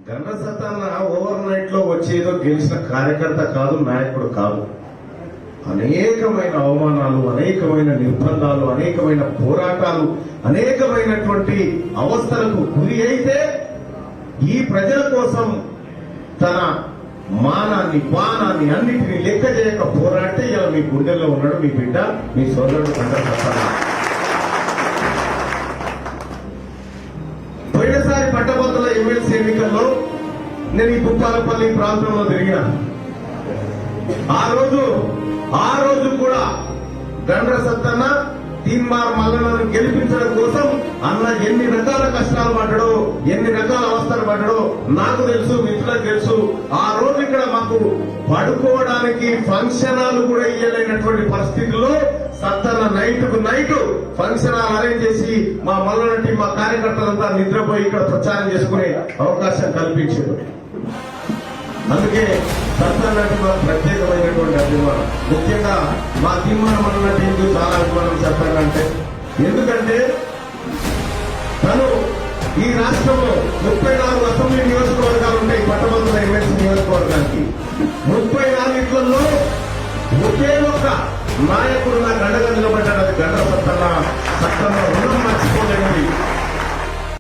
Gandra Sattanna over night లో వచ్చేదో గెలిచిన కార్యకర్త కాదు, నాయకుడు కాదు. అనేకమైన అవమానాలు, అనేకమైన నిర్బంధాలు, అనేకమైన పోరాటాలు, అనేకమైనటువంటి అవస్థలకు గురి అయితే ఈ ప్రజల కోసం తన మానాన్ని, పానాన్ని అన్నిటినీ లెక్క చేయక పోరాడితే ఇలా మీ గుండెల్లో ఉన్నాడు మీ బిడ్డ, మీ సోదరుడు గండ్ర సత్తన్న. పోయినసారి పట్టభద్రుల ఎమ్మెల్సీ ఎన్నికల్లో నేను ఈ పుప్పాలపల్లి ప్రాంతంలో తిరిగిన ఆ రోజు కూడా గండ్ర సత్తన్న తీన్మార్ మల్లన్నను గెలిపించడం కోసం అన్న ఎన్ని రకాల కష్టాలు పడ్డాడో, ఎన్ని రకాల అవస్థలు పడ్డాడో నాకు తెలుసు, మిత్రులకు తెలుసు. ఆ రోజు ఇక్కడ మాకు పడుకోవడానికి ఫంక్షన్ హాల్ కూడా ఇయ్యలేనటువంటి పరిస్థితుల్లో Sattanna night function hall arrange చేసి మా మల్లన్న మా కార్యకర్తలంతా నిద్రపోయి ఇక్కడ ప్రచారం చేసుకునే అవకాశం కల్పించారు. అందుకే సత్తన్న మాకు ప్రత్యేకమైనటువంటి అభిమానం. ముఖ్యంగా మా తీర్మానం అన్న టీంకు చాలా అభిమానం చెప్పాలంటే, ఎందుకంటే తను ఈ రాష్ట్రంలో 34 అసెంబ్లీ నియోజకవర్గాలు ఉంటాయి. పట్టభద్రుల ఎమ్మెల్సీ నియోజకవర్గానికి 34 ఒకే ఒక్క నాయకుడు నాకు అండగా నిలబడ్డాడు. అది గండ్ర సత్తన్న. సత్తన్న రుణం మర్చిపోలేనిది.